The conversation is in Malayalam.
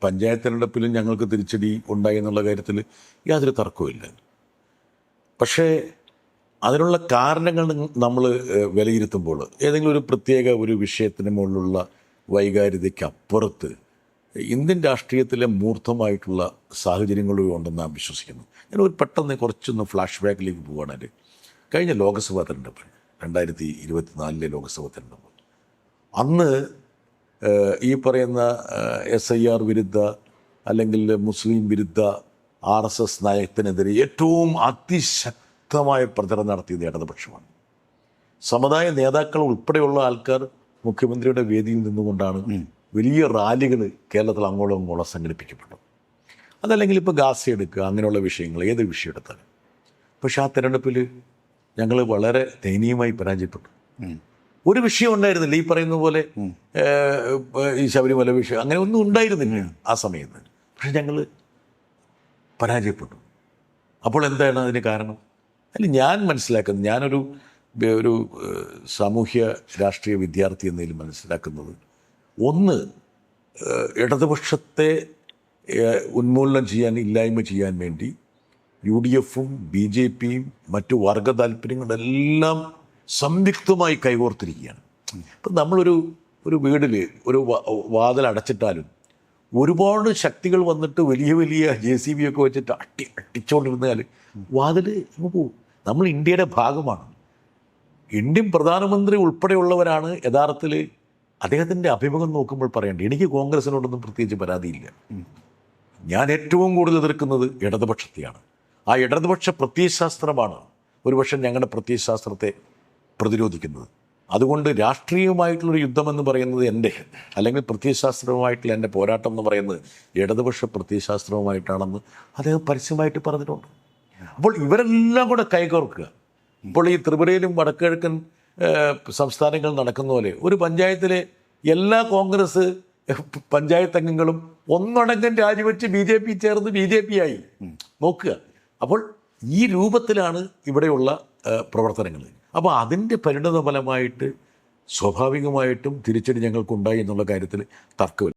പഞ്ചായത്ത് തിരഞ്ഞെടുപ്പിലും ഞങ്ങൾക്ക് തിരിച്ചടി ഉണ്ടായി എന്നുള്ള കാര്യത്തിൽ യാതൊരു തർക്കവുമില്ല. പക്ഷേ അതിനുള്ള കാരണങ്ങൾ നമ്മൾ വിലയിരുത്തുമ്പോൾ ഏതെങ്കിലും ഒരു പ്രത്യേക ഒരു വിഷയത്തിന് മുകളിലുള്ള വൈകാരികതയ്ക്കപ്പുറത്ത് ഇന്ത്യൻ രാഷ്ട്രീയത്തിലെ മൂർത്തമായിട്ടുള്ള സാഹചര്യങ്ങളും ഉണ്ടെന്ന് നാം വിശ്വസിക്കുന്നു. ഞാൻ ഒരു പെട്ടെന്ന് കുറച്ചൊന്ന് ഫ്ലാഷ് ബാക്കിലേക്ക് പോവുകയാണെങ്കിൽ കഴിഞ്ഞ ലോക്സഭാ തെരഞ്ഞെടുപ്പ് 2024 ലോക്സഭാ തെരഞ്ഞെടുപ്പ്, അന്ന് ഈ പറയുന്ന SIR വിരുദ്ധ അല്ലെങ്കിൽ മുസ്ലിം വിരുദ്ധ RSS നയത്തിനെതിരെ ഏറ്റവും അതിശക്തമായ പ്രചരണം നടത്തിയത് ഇടതുപക്ഷമാണ്. സമുദായ നേതാക്കൾ ഉൾപ്പെടെയുള്ള ആൾക്കാർ മുഖ്യമന്ത്രിയുടെ വേദിയിൽ നിന്നുകൊണ്ടാണ് വലിയ റാലികൾ കേരളത്തിൽ അങ്ങോളം ഇങ്ങോളം സംഘടിപ്പിക്കപ്പെട്ടു. അതല്ലെങ്കിൽ ഇപ്പോൾ ഗാസ എടുക്കുക, അങ്ങനെയുള്ള വിഷയങ്ങൾ ഏത് വിഷയം എടുത്താലും. പക്ഷെ ആ തെരഞ്ഞെടുപ്പിൽ ഞങ്ങൾ വളരെ ദയനീയമായി പരാജയപ്പെട്ടു. ഒരു വിഷയം ഉണ്ടായിരുന്നില്ല, ഈ പറയുന്ന പോലെ ഈ ശബരിമല വിഷയം അങ്ങനെ ഒന്നും ഉണ്ടായിരുന്നില്ല ആ സമയത്ത്. പക്ഷെ ഞങ്ങൾ പരാജയപ്പെട്ടു. അപ്പോൾ എന്താണ് അതിന് കാരണം? അല്ല, ഞാൻ മനസ്സിലാക്കുന്നത്, ഞാനൊരു സാമൂഹ്യ രാഷ്ട്രീയ വിദ്യാർത്ഥി എന്നതിൽ മനസ്സിലാക്കുന്നത്, ഒന്ന്, ഇടതുപക്ഷത്തെ ഉന്മൂലനം ചെയ്യാൻ, ഇല്ലായ്മ ചെയ്യാൻ വേണ്ടി UDFും BJPയും മറ്റു വർഗ താല്പര്യങ്ങളെല്ലാം സംയുക്തമായി കൈകോർത്തിരിക്കുകയാണ്. ഇപ്പം നമ്മളൊരു വീടിൽ ഒരു വാതിൽ അടച്ചിട്ടാലും ഒരുപാട് ശക്തികൾ വന്നിട്ട് വലിയ വലിയ JCB ഒക്കെ വെച്ചിട്ട് അട്ടിച്ചുകൊണ്ടിരുന്നാൽ വാതിൽ അങ്ങ് പോകും. നമ്മൾ ഇന്ത്യയുടെ ഭാഗമാണ്. ഇന്ത്യൻ പ്രധാനമന്ത്രി ഉൾപ്പെടെയുള്ളവരാണ് യഥാർത്ഥത്തിൽ അദ്ദേഹത്തിൻ്റെ അഭിമുഖം നോക്കുമ്പോൾ പറയേണ്ടത്. എനിക്ക് കോൺഗ്രസിനോടൊന്നും പ്രത്യേകിച്ച് പരാതിയില്ല. ഞാൻ ഏറ്റവും കൂടുതൽ എതിർക്കുന്നത് ഇടതുപക്ഷത്തെയാണ്. ആ ഇടതുപക്ഷ പ്രത്യയശാസ്ത്രമാണ് ഒരുപക്ഷെ ഞങ്ങളുടെ പ്രത്യയശാസ്ത്രത്തെ പ്രതിരോധിക്കുന്നത്. അതുകൊണ്ട് രാഷ്ട്രീയമായിട്ടുള്ളൊരു യുദ്ധമെന്ന് പറയുന്നത് എൻ്റെ, അല്ലെങ്കിൽ പ്രത്യയശാസ്ത്രവുമായിട്ടുള്ള എൻ്റെ പോരാട്ടം എന്ന് പറയുന്നത് ഇടതുപക്ഷ പ്രത്യയശാസ്ത്രവുമായിട്ടാണെന്ന് അദ്ദേഹം പരസ്യമായിട്ട് പറഞ്ഞിട്ടുണ്ട്. അപ്പോൾ ഇവരെല്ലാം കൂടെ കൈകോർക്കുക. ഇപ്പോൾ ഈ ത്രിപുരയിലും വടക്കുകിഴക്കൻ സംസ്ഥാനങ്ങൾ നടക്കുന്ന പോലെ ഒരു പഞ്ചായത്തിലെ എല്ലാ കോൺഗ്രസ് പഞ്ചായത്ത് അംഗങ്ങളും ഒന്നടങ്കം രാജിവെച്ച് BJP ചേർന്ന് BJP ആയി നോക്കുക. അപ്പോൾ ഈ രൂപത്തിലാണ് ഇവിടെയുള്ള പ്രവർത്തനങ്ങൾ. അപ്പോൾ അതിൻ്റെ പരിണത ഫലമായിട്ട് സ്വാഭാവികമായിട്ടും തിരിച്ചടി ഞങ്ങൾക്കുണ്ടായി എന്നുള്ള കാര്യത്തിൽ തർക്കമില്ല.